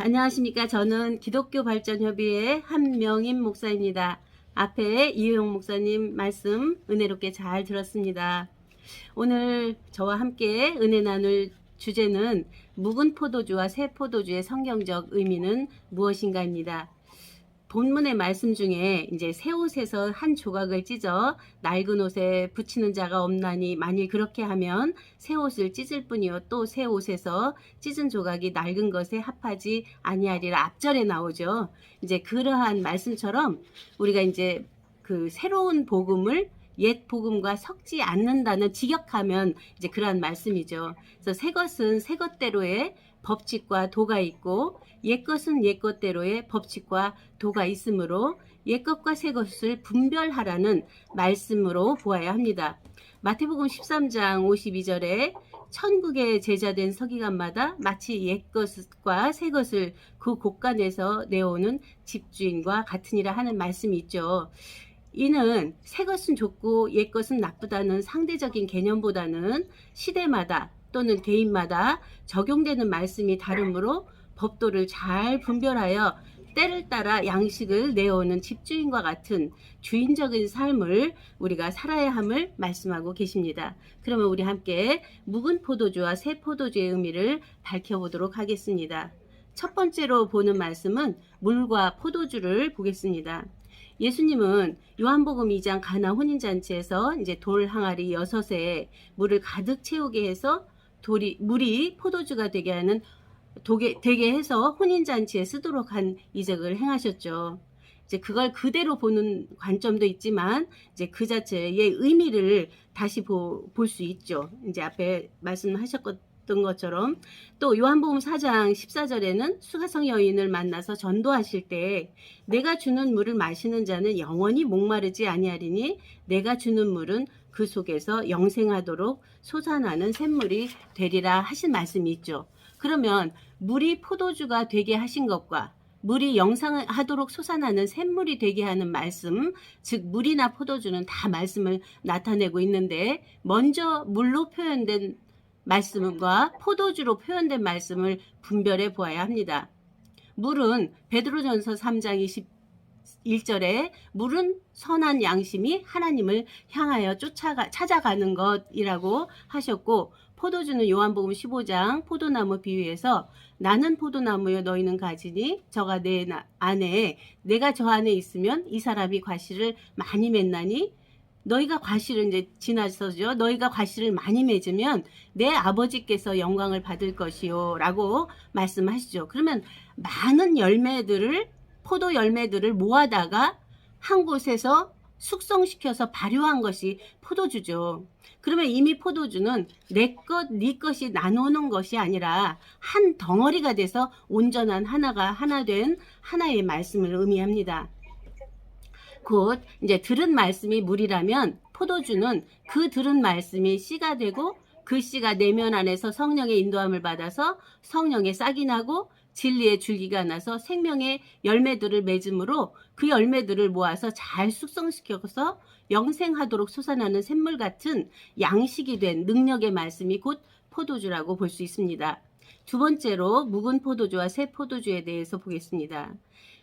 안녕하십니까. 저는 기독교 발전협의회 한명임 목사입니다. 앞에 이효영 목사님 말씀 은혜롭게 잘 들었습니다. 오늘 저와 함께 은혜 나눌 주제는 묵은 포도주와 새 포도주의 성경적 의미는 무엇인가입니다. 본문의 말씀 중에 이제 새 옷에서 한 조각을 찢어 낡은 옷에 붙이는 자가 없나니 만일 그렇게 하면 새 옷을 찢을 뿐이요 또 새 옷에서 찢은 조각이 낡은 것에 합하지 아니하리라 앞절에 나오죠. 이제 그러한 말씀처럼 우리가 이제 그 새로운 복음을 옛 복음과 섞지 않는다는 직역하면 이제 그러한 말씀이죠. 그래서 새 것은 새 것대로의 법칙과 도가 있고 옛 것은 옛 것대로의 법칙과 도가 있으므로 옛 것과 새 것을 분별하라는 말씀으로 보아야 합니다. 마태복음 13장 52절에 천국의 제자된 서기관마다 마치 옛 것과 새 것을 그 곳간에서 내오는 집주인과 같으니라 하는 말씀이 있죠. 이는 새 것은 좋고 옛 것은 나쁘다는 상대적인 개념보다는 시대마다 또는 개인마다 적용되는 말씀이 다르므로 법도를 잘 분별하여 때를 따라 양식을 내어오는 집주인과 같은 주인적인 삶을 우리가 살아야 함을 말씀하고 계십니다. 그러면 우리 함께 묵은 포도주와 새 포도주의 의미를 밝혀보도록 하겠습니다. 첫 번째로 보는 말씀은 물과 포도주를 보겠습니다. 예수님은 요한복음 2장 가나 혼인잔치에서 이제 돌 항아리 6에 물을 가득 채우게 해서 물이 포도주가 되게 해서 혼인잔치에 쓰도록 한 이적을 행하셨죠. 이제 그걸 그대로 보는 관점도 있지만 이제 그 자체의 의미를 다시 볼 수 있죠. 이제 앞에 말씀하셨던 것처럼 또 요한복음 4장 14절에는 수가성 여인을 만나서 전도하실 때 내가 주는 물을 마시는 자는 영원히 목마르지 아니하리니 내가 주는 물은 그 속에서 영생하도록 솟아나는 샘물이 되리라 하신 말씀이 있죠. 그러면 물이 포도주가 되게 하신 것과 물이 영생하도록 솟아나는 샘물이 되게 하는 말씀, 즉 물이나 포도주는 다 말씀을 나타내고 있는데 먼저 물로 표현된 말씀과 포도주로 표현된 말씀을 분별해 보아야 합니다. 물은 베드로전서 3장 21절에 물은 선한 양심이 하나님을 향하여 찾아가는 것이라고 하셨고 포도주는 요한복음 15장 포도나무 비유에서 나는 포도나무요 너희는 가지니 저가 내 안에 내가 저 안에 있으면 이 사람이 과실을 많이 맺나니 너희가 과실을 이제 지나서죠. 너희가 과실을 많이 맺으면 내 아버지께서 영광을 받을 것이요 라고 말씀하시죠. 그러면 많은 포도 열매들을 모아다가 한 곳에서 숙성시켜서 발효한 것이 포도주죠. 그러면 이미 포도주는 내 것, 네 것이 나누는 것이 아니라 한 덩어리가 돼서 온전한 하나 된 하나의 말씀을 의미합니다. 곧 이제 들은 말씀이 물이라면 포도주는 그 들은 말씀이 씨가 되고 그 씨가 내면 안에서 성령의 인도함을 받아서 성령의 싹이 나고 진리의 줄기가 나서 생명의 열매들을 맺음으로 그 열매들을 모아서 잘 숙성시켜서 영생하도록 솟아나는 샘물 같은 양식이 된 능력의 말씀이 곧 포도주라고 볼 수 있습니다. 두 번째로 묵은 포도주와 새 포도주에 대해서 보겠습니다.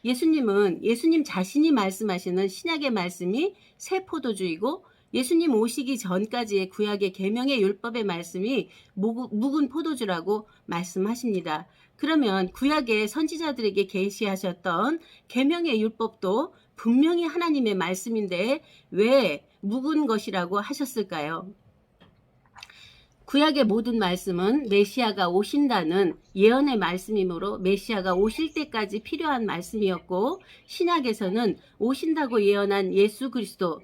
예수님 자신이 말씀하시는 신약의 말씀이 새 포도주이고 예수님 오시기 전까지의 구약의 계명의 율법의 말씀이 묵은 포도주라고 말씀하십니다. 그러면 구약의 선지자들에게 계시하셨던 계명의 율법도 분명히 하나님의 말씀인데 왜 묵은 것이라고 하셨을까요? 구약의 모든 말씀은 메시아가 오신다는 예언의 말씀이므로 메시아가 오실 때까지 필요한 말씀이었고 신약에서는 오신다고 예언한 예수 그리스도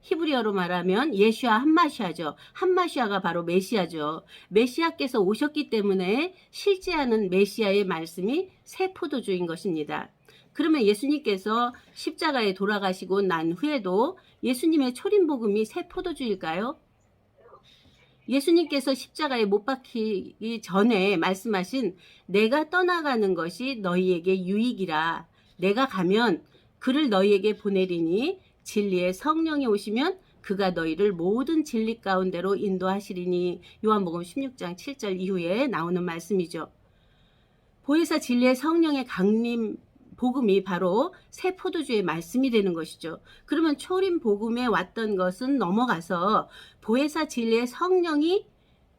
히브리어로 말하면 예슈아 함마시아죠. 함마시아가 바로 메시아죠. 메시아께서 오셨기 때문에 실제하는 메시아의 말씀이 새 포도주인 것입니다. 그러면 예수님께서 십자가에 돌아가시고 난 후에도 예수님의 초림복음이 새 포도주일까요? 예수님께서 십자가에 못 박히기 전에 말씀하신 내가 떠나가는 것이 너희에게 유익이라 내가 가면 그를 너희에게 보내리니 진리의 성령이 오시면 그가 너희를 모든 진리 가운데로 인도하시리니 요한복음 16장 7절 이후에 나오는 말씀이죠. 보혜사 진리의 성령의 강림 복음이 바로 새 포도주의 말씀이 되는 것이죠. 그러면 초림 복음에 왔던 것은 넘어가서 보혜사 진리의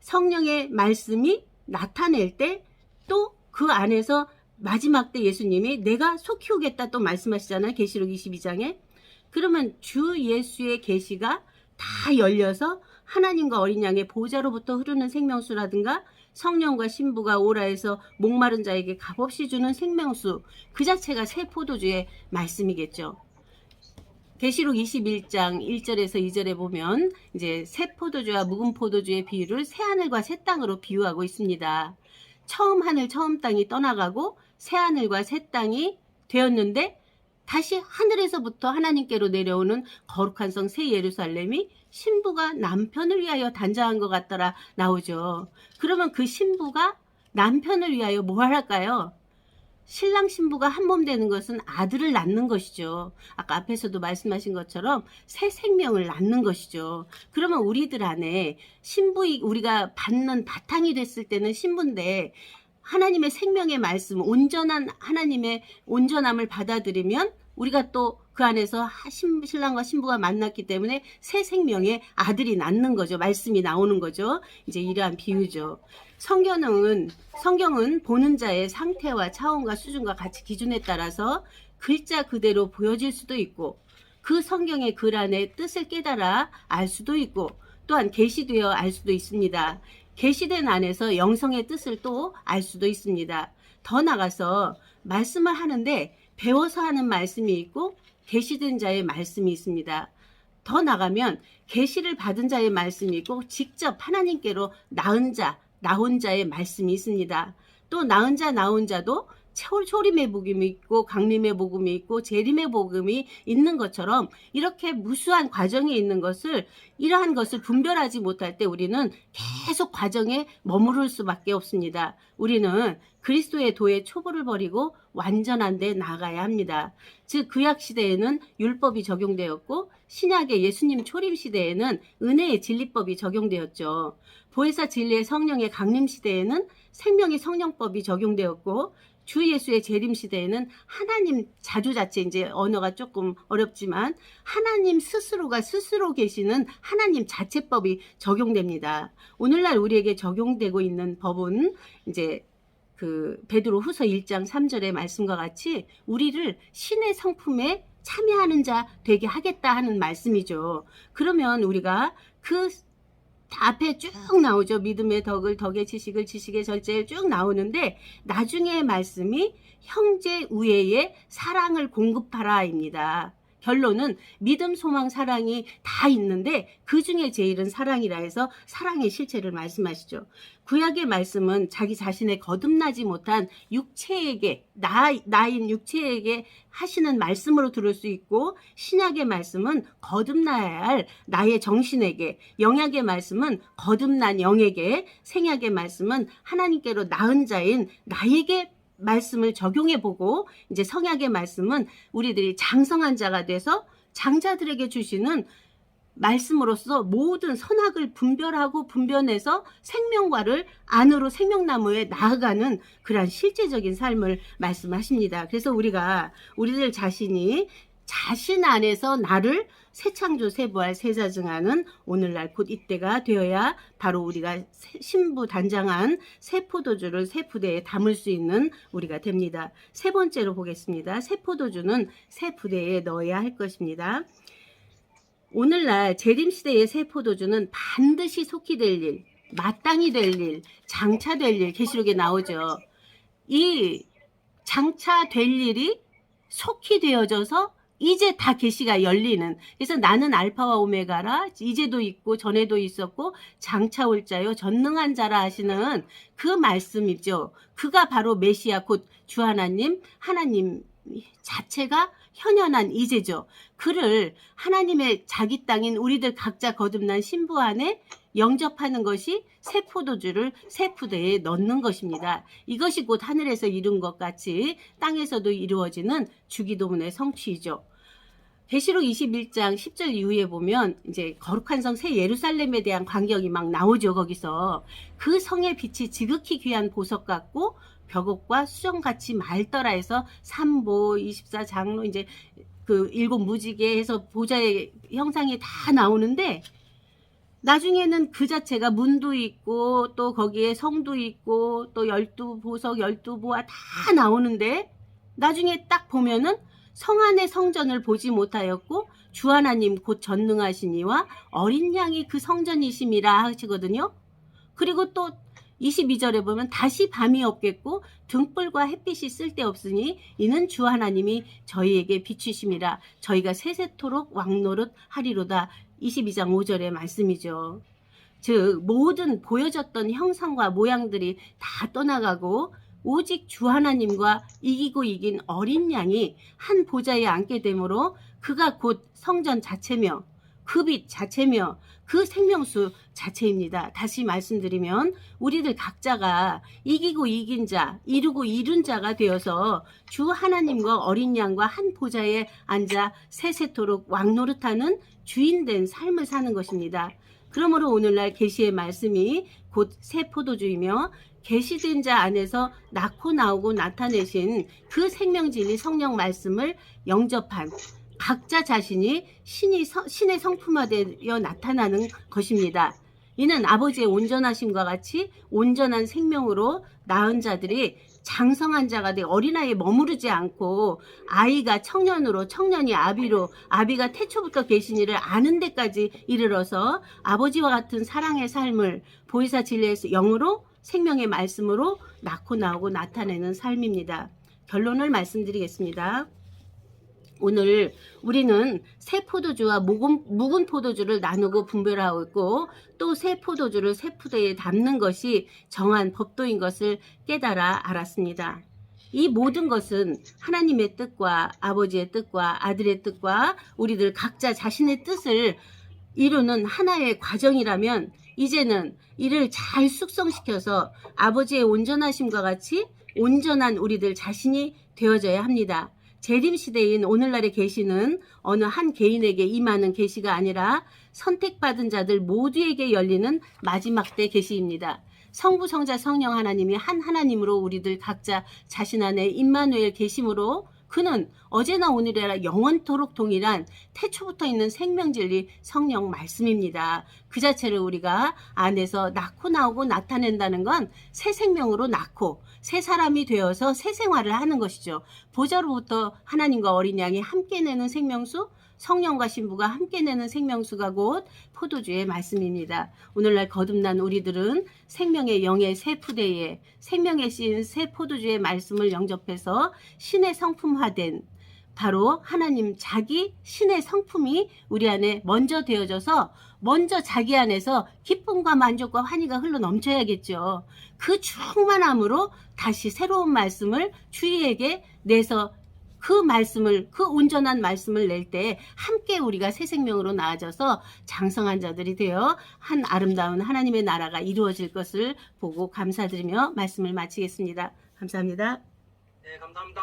성령의 말씀이 나타낼 때 또 그 안에서 마지막 때 예수님이 내가 속히 오겠다 또 말씀하시잖아요. 계시록 22장에. 그러면 주 예수의 계시가 다 열려서 하나님과 어린 양의 보좌로부터 흐르는 생명수라든가 성령과 신부가 오라 해서 목마른 자에게 값없이 주는 생명수, 그 자체가 새 포도주의 말씀이겠죠. 계시록 21장 1절에서 2절에 보면 이제 새 포도주와 묵은 포도주의 비유를 새 하늘과 새 땅으로 비유하고 있습니다. 처음 하늘 처음 땅이 떠나가고 새 하늘과 새 땅이 되었는데 다시 하늘에서부터 하나님께로 내려오는 거룩한 성 새 예루살렘이 신부가 남편을 위하여 단장한 것 같더라 나오죠. 그러면 그 신부가 남편을 위하여 뭘 할까요? 신랑 신부가 한 몸 되는 것은 아들을 낳는 것이죠. 아까 앞에서도 말씀하신 것처럼 새 생명을 낳는 것이죠. 그러면 우리들 안에 우리가 받는 바탕이 됐을 때는 신부인데 하나님의 생명의 말씀, 온전한 하나님의 온전함을 받아들이면 우리가 또 그 안에서 신랑과 신부가 만났기 때문에 새 생명의 아들이 낳는 거죠. 말씀이 나오는 거죠. 이제 이러한 비유죠. 성경은 보는 자의 상태와 차원과 수준과 가치 기준에 따라서 글자 그대로 보여질 수도 있고 그 성경의 글 안에 뜻을 깨달아 알 수도 있고 또한 계시되어 알 수도 있습니다. 계시된 안에서 영성의 뜻을 또 알 수도 있습니다. 더 나가서 말씀을 하는데 배워서 하는 말씀이 있고 계시된 자의 말씀이 있습니다. 더 나가면 계시를 받은 자의 말씀이 있고 직접 하나님께로 나온 자의 말씀이 있습니다. 또 나온 자 나온 자도 초림의 복음이 있고 강림의 복음이 있고 재림의 복음이 있는 것처럼 이렇게 무수한 과정이 있는 것을 이러한 것을 분별하지 못할 때 우리는 계속 과정에 머무를 수밖에 없습니다. 우리는 그리스도의 도의 초보를 버리고 완전한 데 나아가야 합니다. 즉 구약 시대에는 율법이 적용되었고 신약의 예수님 초림 시대에는 은혜의 진리법이 적용되었죠. 보혜사 진리의 성령의 강림 시대에는 생명의 성령법이 적용되었고 주 예수의 재림 시대에는 하나님 자주 자체 이제 언어가 조금 어렵지만 하나님 스스로가 스스로 계시는 하나님 자체법이 적용됩니다. 오늘날 우리에게 적용되고 있는 법은 이제 그 베드로 후서 1장 3절의 말씀과 같이 우리를 신의 성품에 참여하는 자 되게 하겠다 하는 말씀이죠. 그러면 우리가 그 앞에 쭉 나오죠. 믿음의 덕을, 덕의 지식을, 지식의 절제를 쭉 나오는데 나중에 말씀이 형제 우애의 사랑을 공급하라입니다. 결론은 믿음, 소망, 사랑이 다 있는데 그 중에 제일은 사랑이라 해서 사랑의 실체를 말씀하시죠. 구약의 말씀은 자기 자신의 거듭나지 못한 육체에게 나인 육체에게 하시는 말씀으로 들을 수 있고 신약의 말씀은 거듭나야 할 나의 정신에게 영약의 말씀은 거듭난 영에게 생약의 말씀은 하나님께로 나은 자인 나에게 말씀을 적용해보고 이제 성약의 말씀은 우리들이 장성한 자가 돼서 장자들에게 주시는 말씀으로서 모든 선악을 분별하고 분별해서 생명과를 안으로 생명나무에 나아가는 그러한 실제적인 삶을 말씀하십니다. 그래서 우리들 자신이 자신 안에서 나를 새 창조, 새 부활, 새 자증하는 오늘날 곧 이때가 되어야 바로 우리가 신부 단장한 새 포도주를 새 부대에 담을 수 있는 우리가 됩니다. 세 번째로 보겠습니다. 새 포도주는 새 부대에 넣어야 할 것입니다. 오늘날 재림시대의 새 포도주는 반드시 속히 될 일, 마땅히 될 일, 장차될 일 계시록에 나오죠. 이 장차될 일이 속히 되어져서 이제 다 계시가 열리는 그래서 나는 알파와 오메가라 이제도 있고 전에도 있었고 장차 올 자요 전능한 자라 하시는 그 말씀이죠. 그가 바로 메시아 곧 주 하나님 자체가 현현한 이제죠. 그를 하나님의 자기 땅인 우리들 각자 거듭난 신부 안에 영접하는 것이 새 포도주를 새 부대에 넣는 것입니다. 이것이 곧 하늘에서 이룬 것 같이 땅에서도 이루어지는 주기도문의 성취이죠. 계시록 21장 10절 이후에 보면 이제 거룩한 성 새 예루살렘에 대한 광경이 막 나오죠. 거기서 그 성의 빛이 지극히 귀한 보석 같고 벽옥과 수정같이 맑더라 해서 삼보 24장로 이제 그 일곱 무지개 해서 보좌의 형상이 다 나오는데, 나중에는 그 자체가 문도 있고 또 거기에 성도 있고 또 12보석 12보화 다 나오는데, 나중에 딱 보면은 성 안의 성전을 보지 못하였고 주 하나님 곧 전능하시니와 어린 양이 그 성전이심이라 하시거든요. 그리고 또 22절에 보면 다시 밤이 없겠고 등불과 햇빛이 쓸데없으니 이는 주 하나님이 저희에게 비추심이라 저희가 세세토록 왕노릇 하리로다. 22장 5절의 말씀이죠. 즉 모든 보여졌던 형상과 모양들이 다 떠나가고 오직 주 하나님과 이기고 이긴 어린 양이 한 보좌에 앉게 되므로 그가 곧 성전 자체며 그 빛 자체며 그 생명수 자체입니다. 다시 말씀드리면 우리들 각자가 이기고 이긴 자, 이루고 이룬 자가 되어서 주 하나님과 어린 양과 한 보좌에 앉아 세세토록 왕노릇하는 주인된 삶을 사는 것입니다. 그러므로 오늘날 계시의 말씀이 곧 새 포도주이며 계시된 자 안에서 낳고 나오고 나타내신 그 생명진리 성령 말씀을 영접한 각자 자신이 신의 성품화되어 나타나는 것입니다. 이는 아버지의 온전하심과 같이 온전한 생명으로 낳은 자들이 장성한 자가 돼 어린아이에 머무르지 않고 아이가 청년으로, 청년이 아비로, 아비가 태초부터 계신 이를 아는 데까지 이르러서 아버지와 같은 사랑의 삶을 보혜사 진리의 영으로 생명의 말씀으로 낳고 나오고 나타내는 삶입니다. 결론을 말씀드리겠습니다. 오늘 우리는 새 포도주와 묵은 포도주를 나누고 분별하고 있고 또 새 포도주를 새 푸대에 담는 것이 정한 법도인 것을 깨달아 알았습니다. 이 모든 것은 하나님의 뜻과 아버지의 뜻과 아들의 뜻과 우리들 각자 자신의 뜻을 이루는 하나의 과정이라면 이제는 이를 잘 숙성시켜서 아버지의 온전하심과 같이 온전한 우리들 자신이 되어져야 합니다. 재림시대인 오늘날의 계시는 어느 한 개인에게 임하는 계시가 아니라 선택받은 자들 모두에게 열리는 마지막 때 계시입니다. 성부, 성자, 성령 하나님이 한 하나님으로 우리들 각자 자신 안에 임마누엘 계심으로 그는 어제나 오늘이라 영원토록 동일한 태초부터 있는 생명진리 성령 말씀입니다. 그 자체를 우리가 안에서 낳고 나오고 나타낸다는 건 새 생명으로 낳고 새 사람이 되어서 새 생활을 하는 것이죠. 보좌로부터 하나님과 어린 양이 함께 내는 생명수, 성령과 신부가 함께 내는 생명수가 곧 포도주의 말씀입니다. 오늘날 거듭난 우리들은 생명의 영의 새 푸대에 생명의 씨인 새 포도주의 말씀을 영접해서 신의 성품화된 바로 하나님 자기 신의 성품이 우리 안에 먼저 되어져서 먼저 자기 안에서 기쁨과 만족과 환희가 흘러 넘쳐야겠죠. 그 충만함으로 다시 새로운 말씀을 주위에게 내서 그 말씀을, 그 온전한 말씀을 낼 때 함께 우리가 새 생명으로 나아져서 장성한 자들이 되어 한 아름다운 하나님의 나라가 이루어질 것을 보고 감사드리며 말씀을 마치겠습니다. 감사합니다. 네, 감사합니다.